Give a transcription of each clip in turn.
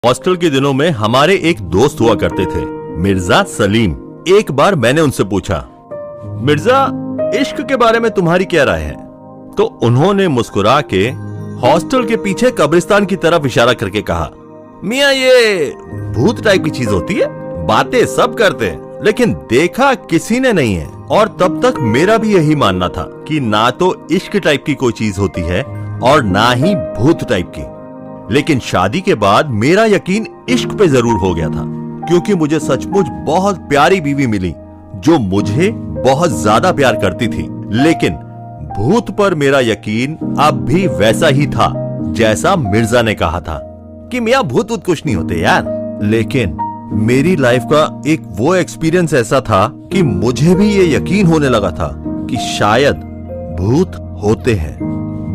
Hostel के दिनों में हमारे एक दोस्त हुआ करते थे, मिर्जा सलीम। एक बार मैंने उनसे पूछा, मिर्जा, इश्क के बारे में तुम्हारी क्या राय है? तो उन्होंने मुस्कुरा के हॉस्टल के पीछे कब्रिस्तान की तरफ इशारा करके कहा, मियां ये भूत टाइप की चीज होती है, बातें सब करते हैं लेकिन देखा किसी ने नहीं है। और तब तक मेरा भी यही मानना था कि ना तो इश्क टाइप की कोई चीज होती है और ना ही भूत टाइप की। लेकिन शादी के बाद मेरा यकीन इश्क पे जरूर हो गया था, क्योंकि मुझे सचमुच बहुत प्यारी बीवी मिली जो मुझे बहुत ज्यादा प्यार करती थी। लेकिन भूत पर मेरा यकीन अब भी वैसा ही था जैसा मिर्जा ने कहा था कि मियां भूत वूत कुछ नहीं होते यार। लेकिन मेरी लाइफ का एक वो एक्सपीरियंस ऐसा था कि मुझे भी ये यकीन होने लगा था कि शायद भूत होते हैं।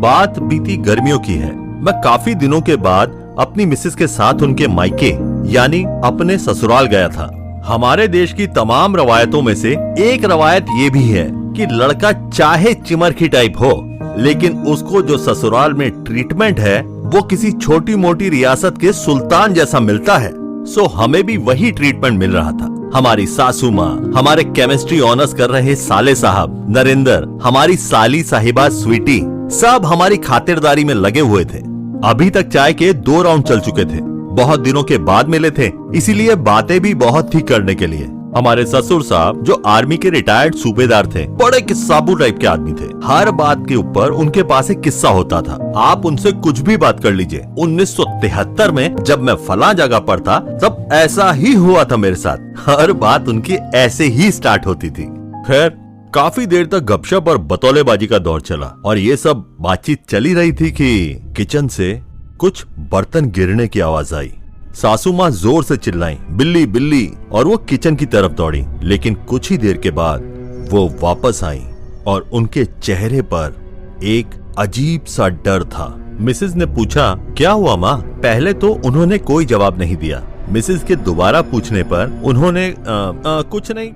बात बीती गर्मियों की है। मैं काफी दिनों के बाद अपनी मिसेस के साथ उनके मायके यानी अपने ससुराल गया था। हमारे देश की तमाम रवायतों में से एक रवायत ये भी है कि लड़का चाहे चिमरखी टाइप हो, लेकिन उसको जो ससुराल में ट्रीटमेंट है वो किसी छोटी मोटी रियासत के सुल्तान जैसा मिलता है। सो हमें भी वही ट्रीटमेंट मिल रहा था। हमारी सासू माँ, हमारे केमिस्ट्री ऑनर्स कर रहे साले साहब नरेंद्र, हमारी साली साहिबा स्वीटी, सब हमारी खातिरदारी में लगे हुए थे। अभी तक चाय के 2 राउंड चल चुके थे। बहुत दिनों के बाद मिले थे, इसीलिए बातें भी बहुत थी करने के लिए। हमारे ससुर साहब जो आर्मी के रिटायर्ड सूबेदार थे, बड़े किस्साबू टाइप के आदमी थे। हर बात के ऊपर उनके पास एक किस्सा होता था। आप उनसे कुछ भी बात कर लीजिए। 1973 में जब मैं फला जगह पर था तब ऐसा ही हुआ था मेरे साथ। हर बात उनकी ऐसे ही स्टार्ट होती थी। खैर, काफी देर तक गपशप और बतौलेबाजी का दौर चला और ये सब बातचीत चली रही थी कि किचन से कुछ बर्तन गिरने की आवाज आई। सासू माँ जोर से चिल्लाई, बिल्ली बिल्ली, और वो किचन की तरफ दौड़ी। लेकिन कुछ ही देर के बाद वो वापस आई और उनके चेहरे पर एक अजीब सा डर था। मिसेस ने पूछा, क्या हुआ माँ? पहले तो उन्होंने कोई जवाब नहीं दिया। मिसेस के दोबारा पूछने पर उन्होंने कुछ नहीं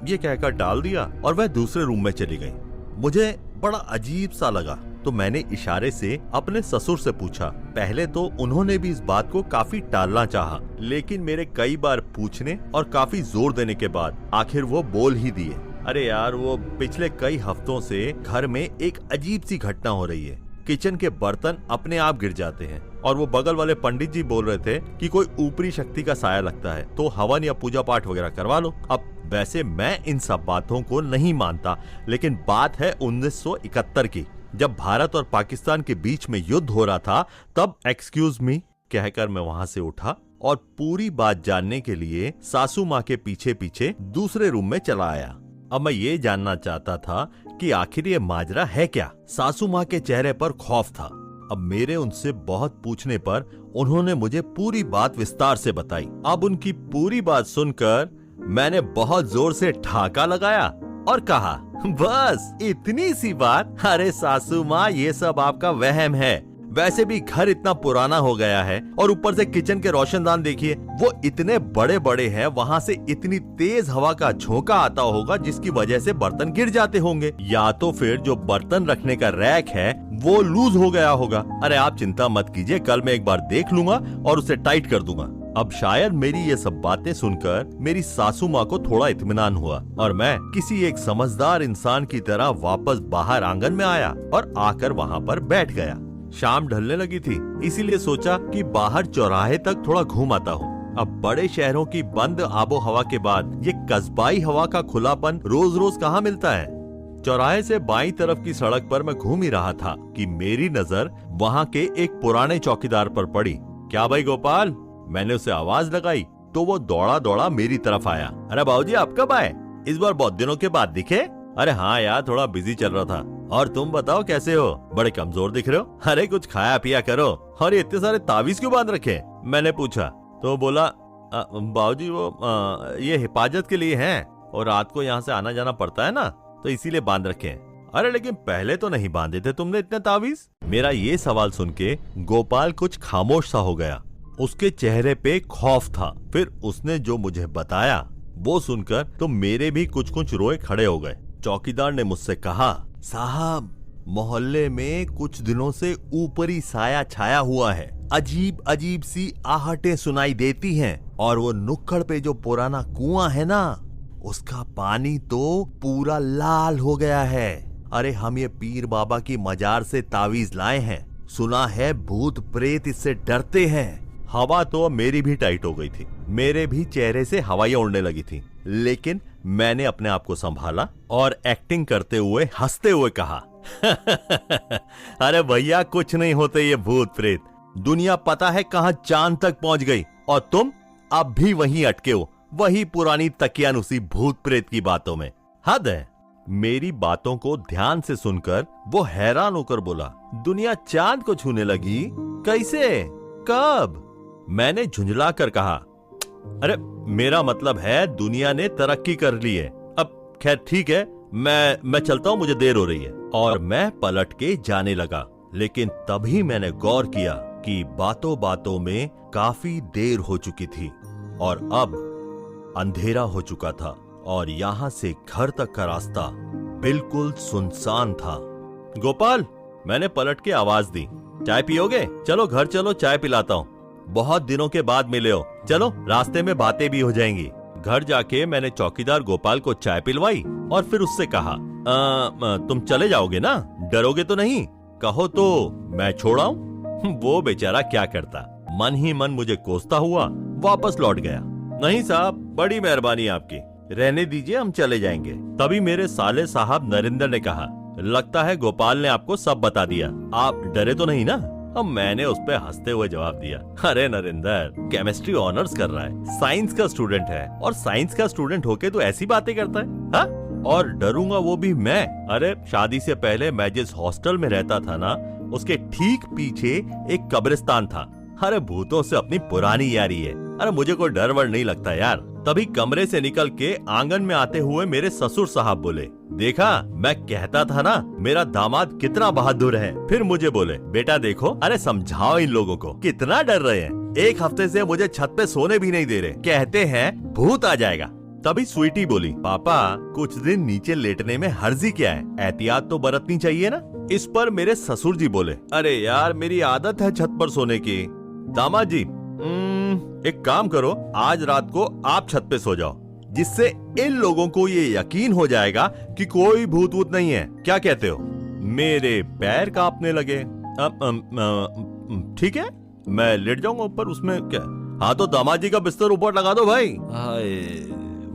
ये कहकर डाल दिया और वह दूसरे रूम में चली गई। मुझे बड़ा अजीब सा लगा तो मैंने इशारे से अपने ससुर से पूछा। पहले तो उन्होंने भी इस बात को काफी टालना चाहा, लेकिन मेरे कई बार पूछने और काफी जोर देने के बाद आखिर वो बोल ही दिए। अरे यार, वो पिछले कई हफ्तों से घर में एक अजीब सी घटना हो रही है। किचन के बर्तन अपने आप गिर जाते हैं और वो बगल वाले पंडित जी बोल रहे थे कि कोई ऊपरी शक्ति का साया लगता है, तो हवन या पूजा पाठ वगैरह करवा लो। अब वैसे मैं इन सब बातों को नहीं मानता, लेकिन बात है 1971 की, जब भारत और पाकिस्तान के बीच में युद्ध हो रहा था। तब एक्सक्यूज मी कहकर मैं वहां से उठा और पूरी बात जानने के लिए सासू माँ के पीछे पीछे दूसरे रूम में चला आया। अब मैं ये जानना चाहता था कि आखिर ये माजरा है क्या। सासू माँ के चेहरे पर खौफ था। अब मेरे उनसे बहुत पूछने पर उन्होंने मुझे पूरी बात विस्तार से बताई। अब उनकी पूरी बात सुनकर मैंने बहुत जोर से ठहाका लगाया और कहा, बस इतनी सी बात? अरे सासू माँ, ये सब आपका वहम है। वैसे भी घर इतना पुराना हो गया है और ऊपर से किचन के रोशनदान देखिए, वो इतने बड़े बड़े हैं, वहाँ से इतनी तेज हवा का झोंका आता होगा जिसकी वजह से बर्तन गिर जाते होंगे, या तो फिर जो बर्तन रखने का रैक है वो लूज हो गया होगा। अरे आप चिंता मत कीजिए, कल मैं एक बार देख लूंगा और उसे टाइट कर दूंगा। अब शायद मेरी ये सब बातें सुनकर मेरी सासू माँ को थोड़ा इत्मीनान हुआ और मैं किसी एक समझदार इंसान की तरह वापस बाहर आंगन में आया और आकर वहाँ पर बैठ गया। शाम ढलने लगी थी, इसीलिए सोचा कि बाहर चौराहे तक थोड़ा घूम आता हूँ। अब बड़े शहरों की बंद आबो हवा के बाद ये कस्बाई हवा का खुलापन रोज रोज कहाँ मिलता है। चौराहे से बाईं तरफ की सड़क पर मैं घूम ही रहा था कि मेरी नजर वहाँ के एक पुराने चौकीदार पर पड़ी। क्या भाई गोपाल? मैंने उसे आवाज लगाई तो वो दौड़ा दौड़ा मेरी तरफ आया। अरे बाबूजी, आप कब आए? इस बार बहुत दिनों के बाद दिखे। अरे हाँ यार, थोड़ा बिजी चल रहा था। और तुम बताओ कैसे हो? बड़े कमजोर दिख रहे हो। अरे कुछ खाया पिया करो। और ये इतने सारे तावीज क्यों बांध रखे? मैंने पूछा तो बोला, बाबूजी वो ये हिफाजत के लिए हैं और रात को यहाँ से आना जाना पड़ता है ना, तो इसीलिए बांध रखे हैं। अरे लेकिन पहले तो नहीं बांधे थे तुमने इतने तावीज? मेरा ये सवाल सुन के गोपाल कुछ खामोश सा हो गया। उसके चेहरे पे खौफ था। फिर उसने जो मुझे बताया वो सुनकर तो मेरे भी कुछ कुछ रोए खड़े हो गए। चौकीदार ने मुझसे कहा, साहब, मोहल्ले में कुछ दिनों से ऊपरी साया छाया हुआ है। अजीब अजीब सी आहटें सुनाई देती हैं और वो नुक्कड़ पे जो पुराना कुआं है ना, उसका पानी तो पूरा लाल हो गया है। अरे हम ये पीर बाबा की मजार से तावीज लाए हैं, सुना है भूत प्रेत इससे डरते हैं। हवा तो मेरी भी टाइट हो गई थी, मेरे भी चेहरे से हवाइयां उड़ने लगी थी, लेकिन मैंने अपने आप को संभाला और एक्टिंग करते हुए हंसते हुए कहा अरे भैया कुछ नहीं होते ये भूत प्रेत, दुनिया पता है कहां चांद तक पहुंच गई और तुम अब भी वहीं अटके हो, वही पुरानी तकियानुसी भूत प्रेत की बातों में। हद है। मेरी बातों को ध्यान से सुनकर वो हैरान होकर बोला, दुनिया चांद को छूने लगी? कैसे? कब? मैंने झुंझला कर कहा, अरे मेरा मतलब है दुनिया ने तरक्की कर ली है। अब खैर ठीक है, मैं चलता हूं, मुझे देर हो रही है। और मैं पलट के जाने लगा, लेकिन तभी मैंने गौर किया कि बातों बातों में काफी देर हो चुकी थी और अब अंधेरा हो चुका था और यहां से घर तक का रास्ता बिल्कुल सुनसान था। गोपाल, मैंने पलट के आवाज दी, चाय पियोगे? चलो घर चलो, चाय पिलाता हूं। बहुत दिनों के बाद मिले हो, चलो रास्ते में बातें भी हो जाएंगी। घर जाके मैंने चौकीदार गोपाल को चाय पिलवाई और फिर उससे कहा, तुम चले जाओगे ना, डरोगे तो नहीं? कहो तो मैं छोड़ाऊं? वो बेचारा क्या करता, मन ही मन मुझे कोसता हुआ वापस लौट गया। नहीं साहब, बड़ी मेहरबानी आपकी, रहने दीजिए, हम चले जाएंगे। तभी मेरे साले साहब नरेंद्र ने कहा, लगता है गोपाल ने आपको सब बता दिया, आप डरे तो नहीं ना? अब मैंने उस पे हंसते हुए जवाब दिया, अरे नरेंद्र केमिस्ट्री ऑनर्स कर रहा है, साइंस का स्टूडेंट है और साइंस का स्टूडेंट होके तो ऐसी बातें करता है, हा? और डरूंगा वो भी मैं? अरे शादी से पहले मैं जिस हॉस्टल में रहता था ना, उसके ठीक पीछे एक कब्रिस्तान था। अरे भूतों से अपनी पुरानी यारी है, अरे मुझे कोई डर वर नहीं लगता यार। तभी कमरे से निकल के आंगन में आते हुए मेरे ससुर साहब बोले, देखा मैं कहता था ना मेरा दामाद कितना बहादुर है। फिर मुझे बोले, बेटा देखो, अरे समझाओ इन लोगों को, कितना डर रहे हैं, एक हफ्ते से मुझे छत पे सोने भी नहीं दे रहे, कहते हैं भूत आ जाएगा। तभी स्वीटी बोली, पापा कुछ दिन नीचे लेटने में हर्जी क्या है, एहतियात तो बरतनी चाहिए ना। इस पर मेरे ससुर जी बोले, अरे यार मेरी आदत है छत पर सोने की। दामाद जी एक काम करो, आज रात को आप छत पे सो जाओ, जिससे इन लोगों को ये यकीन हो जाएगा कि कोई भूत वूत नहीं है, क्या कहते हो? मेरे पैर कांपने लगे। ठीक है, मैं लेट जाऊंगा ऊपर, उसमें क्या। हाँ तो दामाद जी का बिस्तर ऊपर लगा दो भाई।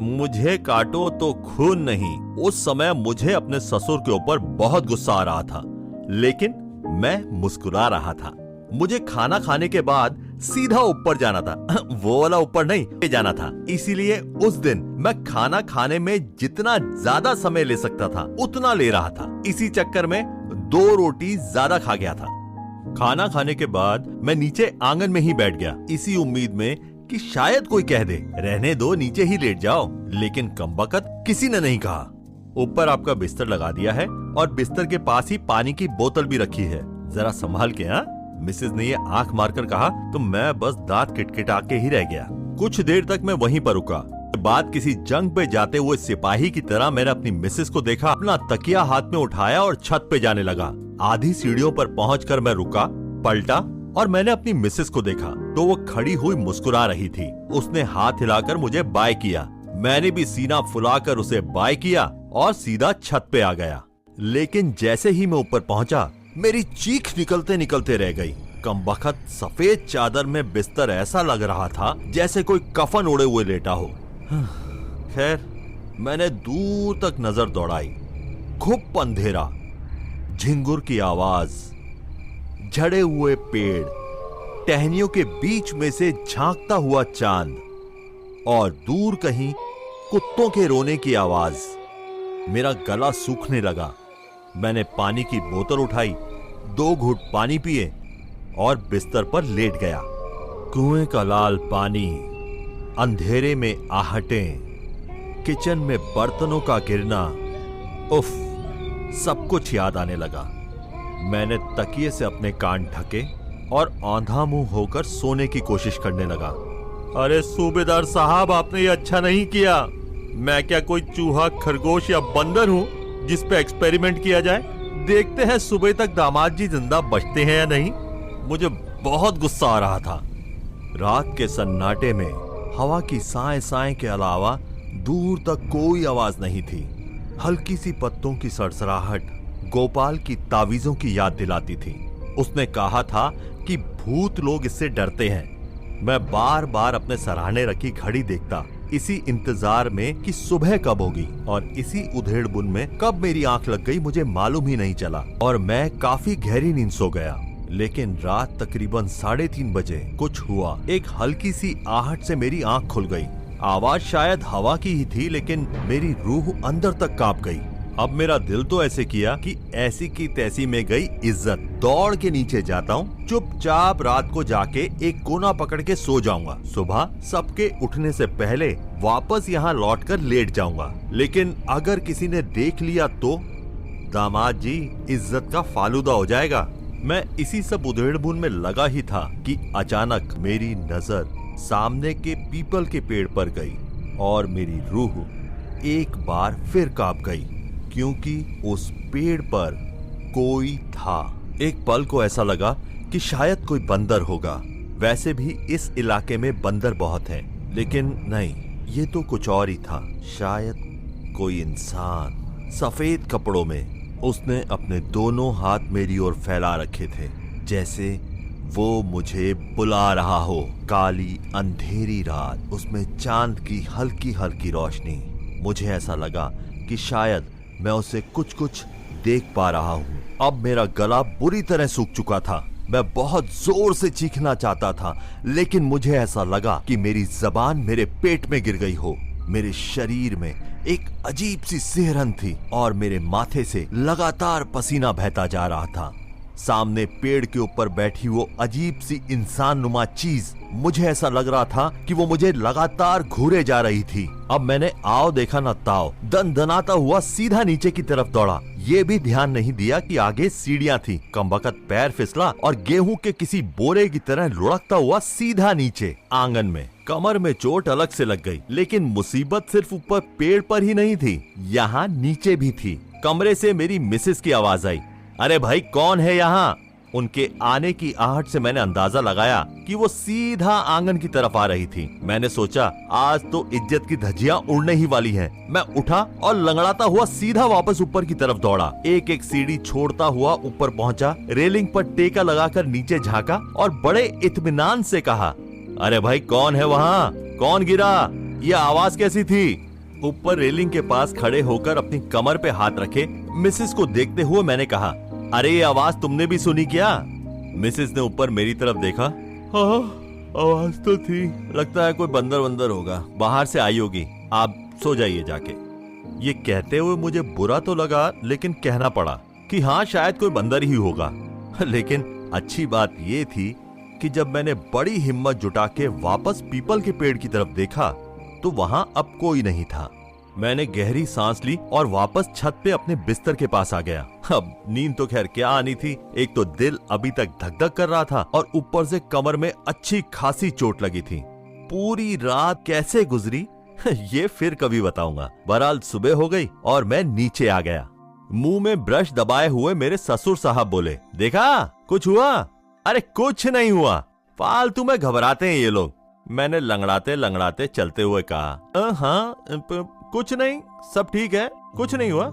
मुझे काटो तो खून नहीं। उस समय मुझे अपने ससुर के ऊपर बहुत गुस्सा आ रहा था, लेकिन मैं मुस्कुरा रहा था। मुझे खाना खाने के बाद सीधा ऊपर जाना था, वो वाला ऊपर नहीं जाना था, इसीलिए उस दिन मैं खाना खाने में जितना ज्यादा समय ले सकता था उतना ले रहा था। इसी चक्कर में 2 रोटी ज्यादा खा गया था। खाना खाने के बाद मैं नीचे आंगन में ही बैठ गया, इसी उम्मीद में कि शायद कोई कह दे, रहने दो नीचे ही लेट जाओ, लेकिन कमबख्त किसी ने नहीं कहा। ऊपर आपका बिस्तर लगा दिया है और बिस्तर के पास ही पानी की बोतल भी रखी है, जरा संभाल के। हाँ, मिसेज ने ये आंख मारकर कहा तो मैं बस दांत किटकिटा के ही रह गया। कुछ देर तक मैं वहीं पर रुका। बाद किसी जंग पे जाते हुए सिपाही की तरह मैंने अपनी मिसेज को देखा, अपना तकिया हाथ में उठाया और छत पे जाने लगा। आधी सीढ़ियों पर पहुंचकर मैं रुका, पलटा और मैंने अपनी मिसेज को देखा तो वो खड़ी हुई मुस्कुरा रही थी। उसने हाथ हिलाकर मुझे बाय किया, मैंने भी सीना फुलाकर उसे बाय किया और सीधा छत पे आ गया। लेकिन जैसे ही मैं ऊपर पहुंचा, मेरी चीख निकलते निकलते रह गई। कमबख्त सफेद चादर में बिस्तर ऐसा लग रहा था जैसे कोई कफन ओढ़े हुए लेटा हो। खैर, मैंने दूर तक नजर दौड़ाई। खूब अंधेरा, झिंगुर की आवाज, झड़े हुए पेड़, टहनियों के बीच में से झांकता हुआ चांद और दूर कहीं कुत्तों के रोने की आवाज। मेरा गला सूखने लगा। मैंने पानी की बोतल उठाई, 2 घूंट पानी पिए और बिस्तर पर लेट गया। कुएं का लाल पानी, अंधेरे में आहटें, किचन में बर्तनों का गिरना, उफ, सब कुछ याद आने लगा। मैंने तकिए से अपने कान ढके और आंधा मुंह होकर सोने की कोशिश करने लगा। अरे सूबेदार साहब, आपने ये अच्छा नहीं किया। मैं क्या कोई चूहा, खरगोश या बंदर हूँ जिस पे एक्सपेरिमेंट किया जाए? देखते हैं सुबह तक दामाद जी जिंदा बचते हैं या नहीं। मुझे बहुत गुस्सा आ रहा था। रात के सन्नाटे में हवा की साए साए के अलावा दूर तक कोई आवाज नहीं थी। हल्की सी पत्तों की सरसराहट गोपाल की तावीजों की याद दिलाती थी। उसने कहा था कि भूत लोग इससे डरते हैं। मैं बार बार अपने सराहने रखी घड़ी देखता, इसी इंतजार में कि सुबह कब होगी, और इसी उधेड़-बुन में कब मेरी आंख लग गई मुझे मालूम ही नहीं चला और मैं काफी गहरी नींद सो गया। लेकिन रात तकरीबन 3:30 बजे कुछ हुआ। एक हल्की सी आहट से मेरी आंख खुल गई। आवाज शायद हवा की ही थी, लेकिन मेरी रूह अंदर तक कांप गई। अब मेरा दिल तो ऐसे किया कि ऐसी की तैसी में गई इज्जत। दौड़ के नीचे जाता हूँ, चुपचाप रात को जाके एक कोना पकड़ के सो जाऊंगा। सुबह सबके उठने से पहले वापस यहाँ लौटकर लेट जाऊंगा। लेकिन अगर किसी ने देख लिया तो दामाद जी इज्जत का फालूदा हो जाएगा। मैं इसी सब उधेड़-बुन में लगा ही था कि अचानक मेरी नजर सामने के पीपल के पेड़ पर गई और मेरी रूह एक बार फिर कांप गई, क्योंकि उस पेड़ पर कोई था। एक पल को ऐसा लगा कि शायद कोई बंदर होगा। वैसे भी इस इलाके में बंदर बहुत हैं, लेकिन नहीं, ये तो कुछ और ही था। शायद कोई इंसान सफेद कपड़ों में। उसने अपने दोनों हाथ मेरी ओर फैला रखे थे, जैसे वो मुझे बुला रहा हो। काली अंधेरी रात, उसमें चांद की हल्की हल्की रोशनी। मुझे ऐसा लगा कि शायद मैं उसे कुछ कुछ देख पा रहा हूँ। अब मेरा गला बुरी तरह सूख चुका था। मैं बहुत जोर से चीखना चाहता था, लेकिन मुझे ऐसा लगा कि मेरी जबान मेरे पेट में गिर गई हो। मेरे शरीर में एक अजीब सी सिहरन थी और मेरे माथे से लगातार पसीना बहता जा रहा था। सामने पेड़ के ऊपर बैठी वो अजीब सी इंसान नुमा चीज, मुझे ऐसा लग रहा था कि वो मुझे लगातार घूरे जा रही थी। अब मैंने आओ देखा ना ताओ, दनदनाता हुआ सीधा नीचे की तरफ दौड़ा। ये भी ध्यान नहीं दिया कि आगे सीढ़ियां थी। कमबख्त पैर फिसला और गेहूं के किसी बोरे की तरह लुढ़कता हुआ सीधा नीचे आंगन में। कमर में चोट अलग से लग गई, लेकिन मुसीबत सिर्फ ऊपर पेड़ पर ही नहीं थी, यहाँ नीचे भी थी। कमरे से मेरी मिसेस की आवाज आई, अरे भाई कौन है यहाँ? उनके आने की आहट से मैंने अंदाजा लगाया कि वो सीधा आंगन की तरफ आ रही थी। मैंने सोचा आज तो इज्जत की धज्जियां उड़ने ही वाली हैं। मैं उठा और लंगड़ाता हुआ सीधा वापस ऊपर की तरफ दौड़ा। एक एक सीढ़ी छोड़ता हुआ ऊपर पहुंचा, रेलिंग पर टेका लगाकर नीचे झांका और बड़े इत्मीनान से कहा, अरे भाई कौन है वहाँ? कौन गिरा? ये आवाज कैसी थी? ऊपर रेलिंग के पास खड़े होकर अपनी कमर पे हाथ रखे मिसेस को देखते हुए मैंने कहा, अरे ये आवाज तुमने भी सुनी क्या? मिसेस ने ऊपर मेरी तरफ देखा। हाँ, आवाज तो थी। लगता है कोई बंदर वंदर होगा, बाहर से आई होगी। आप सो जाइए जाके। ये कहते हुए मुझे बुरा तो लगा, लेकिन कहना पड़ा कि हाँ शायद कोई बंदर ही होगा। लेकिन अच्छी बात ये थी कि जब मैंने बड़ी हिम्मत जुटा के वापस पीपल के पेड़ की तरफ देखा तो वहां अब कोई नहीं था। मैंने गहरी सांस ली और वापस छत पे अपने बिस्तर के पास आ गया। अब नींद तो खैर क्या आनी थी, एक तो दिल अभी तक धक धक कर रहा था और ऊपर से कमर में अच्छी खासी चोट लगी थी। पूरी रात कैसे गुजरी ये फिर कभी बताऊंगा। बहरहाल सुबह हो गई और मैं नीचे आ गया। मुंह में ब्रश दबाए हुए मेरे ससुर साहब बोले, देखा कुछ हुआ? अरे कुछ नहीं हुआ, फालतू में घबराते हैं ये लोग। मैंने लंगड़ाते लंगड़ाते चलते हुए कहा, हाँ कुछ नहीं, सब ठीक है, कुछ नहीं हुआ।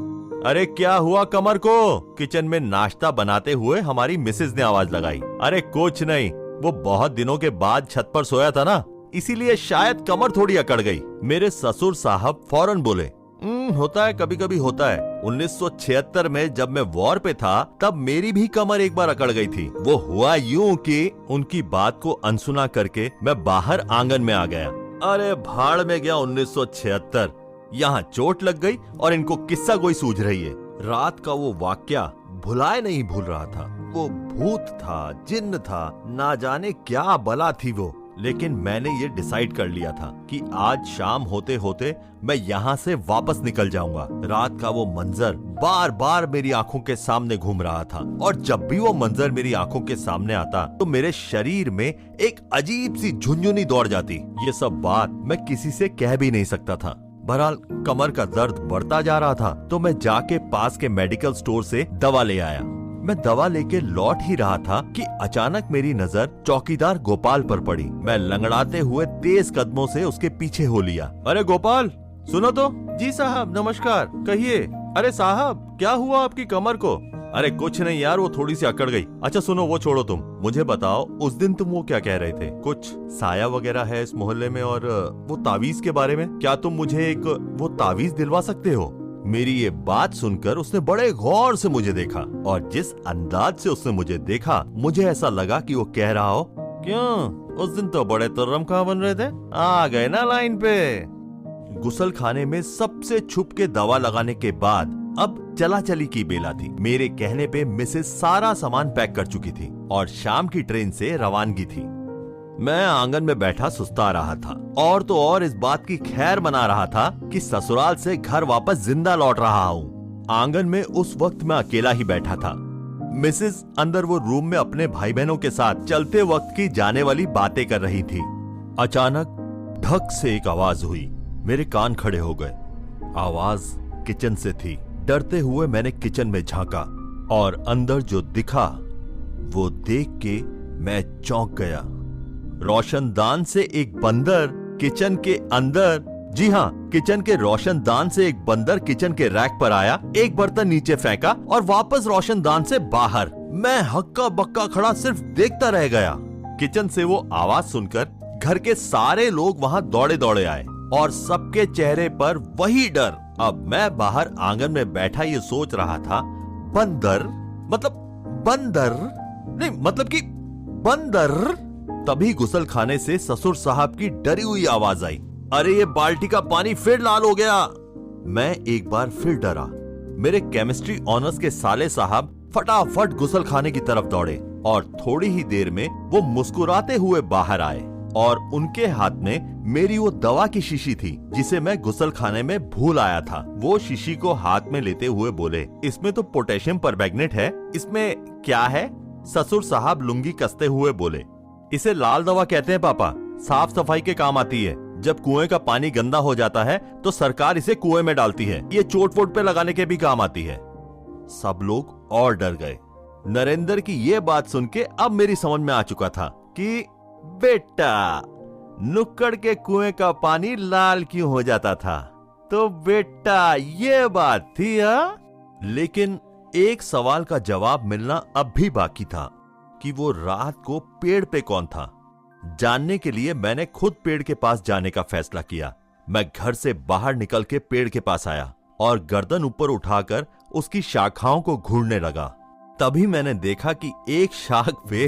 अरे क्या हुआ कमर को? किचन में नाश्ता बनाते हुए हमारी मिसेस ने आवाज लगाई। अरे कुछ नहीं, वो बहुत दिनों के बाद छत पर सोया था ना, इसीलिए शायद कमर थोड़ी अकड़ गई। मेरे ससुर साहब फौरन बोले, होता है, कभी कभी होता है। 1976 में जब मैं वॉर पे था तब मेरी भी कमर एक बार अकड़ गई थी। वो हुआ यूं कि उनकी बात को अनसुना करके मैं बाहर आंगन में आ गया। अरे भाड़ में गया 1976, यहाँ चोट लग गई और इनको किस्सा कोई सूझ रही है। रात का वो वाक्या भुलाए नहीं भूल रहा था। वो भूत था, जिन्न था, ना जाने क्या बला थी वो। लेकिन मैंने ये डिसाइड कर लिया था कि आज शाम होते होते मैं यहाँ से वापस निकल जाऊंगा। रात का वो मंजर बार बार मेरी आंखों के सामने घूम रहा था और जब भी वो मंजर मेरी आंखों के सामने आता तो मेरे शरीर में एक अजीब सी झुंझुनी दौड़ जाती। ये सब बात मैं किसी से कह भी नहीं सकता था। बहरहाल कमर का दर्द बढ़ता जा रहा था तो मैं जाके पास के मेडिकल स्टोर से दवा ले आया। मैं दवा लेके लौट ही रहा था कि अचानक मेरी नजर चौकीदार गोपाल पर पड़ी। मैं लंगड़ाते हुए तेज कदमों से उसके पीछे हो लिया। अरे गोपाल, सुनो तो। जी साहब, नमस्कार, कहिए। अरे साहब, क्या हुआ आपकी कमर को? अरे कुछ नहीं यार, वो थोड़ी सी अकड़ गई। अच्छा सुनो, वो छोड़ो, तुम मुझे बताओ, उस दिन तुम वो क्या कह रहे थे? कुछ साया वगैरह है इस मोहल्ले में, और वो तावीज के बारे में। क्या तुम मुझे एक वो तावीज दिलवा सकते हो? मेरी ये बात सुनकर उसने बड़े गौर से मुझे देखा, और जिस अंदाज से उसने मुझे देखा, मुझे ऐसा लगा कि वो कह रहा हो, क्यों उस दिन तो बड़े तुर्रम कहाँ बन रहे थे, आ गए ना लाइन पे। गुसल खाने में सबसे छुप के दवा लगाने के बाद अब चला चली की बेला थी। मेरे कहने पे मिसेस सारा सामान पैक कर चुकी थी और शाम की ट्रेन से रवानगी थी। मैं आंगन में बैठा सुस्ता रहा था, और तो और इस बात की खैर मना रहा था कि ससुराल से घर वापस जिंदा लौट रहा हूँ। आंगन में उस वक्त मैं अकेला ही बैठा था। मिसेस अंदर वो रूम में अपने भाई बहनों के साथ चलते वक्त की जाने वाली बातें कर रही थी। अचानक ढक से एक आवाज हुई। मेरे कान खड़े हो गए। आवाज किचन से थी। डरते हुए मैंने किचन में झांका, और अंदर जो दिखा वो देख के मैं चौंक गया। रोशनदान से एक बंदर किचन के अंदर, जी हाँ, किचन के रोशनदान से एक बंदर किचन के रैक पर आया, एक बर्तन नीचे फेंका और वापस रोशनदान से बाहर। मैं हक्का बक्का खड़ा सिर्फ देखता रह गया। किचन से वो आवाज सुनकर घर के सारे लोग वहां दौड़े दौड़े आए, और सबके चेहरे पर वही डर। अब मैं बाहर आंगन में बैठा ये सोच रहा था, बंदर नहीं, मतलब कि बंदर। तभी गुसल खाने से ससुर साहब की डरी हुई आवाज आई, अरे ये बाल्टी का पानी फिर लाल हो गया। मैं एक बार फिर डरा। मेरे केमिस्ट्री ऑनर्स के साले साहब फटाफट गुसल खाने की तरफ दौड़े, और थोड़ी ही देर में वो मुस्कुराते हुए बाहर आए, और उनके हाथ में मेरी वो दवा की शीशी थी जिसे मैं गुसल खाने में भूल आया था। वो शीशी को हाथ में लेते हुए बोले, इसमें तो पोटेशियम परमैंगनेट है, इसमें क्या है? ससुर साहब लुंगी कसते हुए बोले, इसे लाल दवा कहते हैं पापा, साफ सफाई के काम आती है। जब कुएं का पानी गंदा हो जाता है तो सरकार इसे कुएं में डालती है, ये चोट वोट पे लगाने के भी काम आती है। सब लोग और डर गए। नरेंद्र की ये बात सुन के अब मेरी समझ में आ चुका था कि बेटा, नुक्कड़ के कुएं का पानी लाल क्यों हो जाता था, तो बेटा ये बात थी। लेकिन एक सवाल का जवाब मिलना अब भी बाकी था कि वो रात को पेड़ पे कौन था। जानने के लिए मैंने खुद पेड़ के पास जाने का फैसला किया। मैं घर से बाहर निकल के पेड़ के पास आया और गर्दन ऊपर उठाकर उसकी शाखाओं को घूरने लगा। तभी मैंने देखा कि एक शाख पे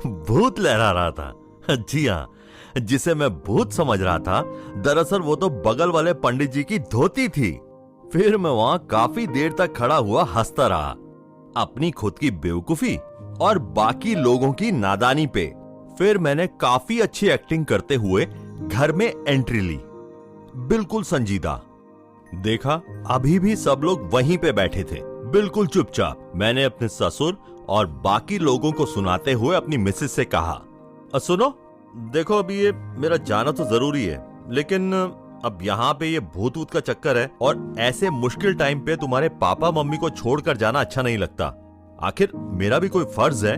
भूत लहरा रहा था। जी हाँ, जिसे मैं भूत समझ रहा था, दरअसल वो तो बगल वाले पंडित जी की धोती थी। फिर मैं वहां काफी देर तक खड़ा हुआ हंसता रहा, अपनी खुद की बेवकूफी और बाकी लोगों की नादानी पे। फिर मैंने काफी अच्छी एक्टिंग करते हुए घर में एंट्री ली, बिल्कुल संजीदा। देखा, अभी भी सब लोग वहीं पे बैठे थे, बिल्कुल चुपचाप। मैंने अपने ससुर और बाकी लोगों को सुनाते हुए अपनी मिसेस से कहा, सुनो, देखो अभी ये मेरा जाना तो जरूरी है, लेकिन अब यहाँ पे ये भूत वूत का चक्कर है, और ऐसे मुश्किल टाइम पे तुम्हारे पापा मम्मी को छोड़कर जाना अच्छा नहीं लगता। आखिर मेरा भी कोई फर्ज है,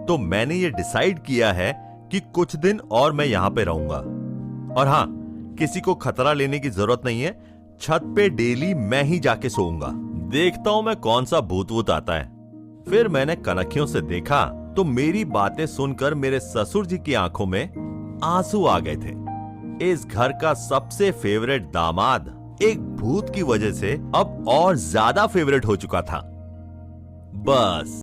तो मैंने ये डिसाइड किया है कि कुछ दिन और मैं यहाँ पे रहूंगा। और हाँ, किसी को खतरा लेने की जरूरत नहीं है, छत पे डेली मैं ही जाके सोऊंगा। देखता हूं मैं कौन सा भूत वूत आता है। फिर मैंने कनखियों से देखा तो मेरी बातें सुनकर मेरे ससुर जी की आंखों में आंसू आ गए थे। इस घर का सबसे फेवरेट दामाद एक भूत की वजह से अब और ज्यादा फेवरेट हो चुका था। बस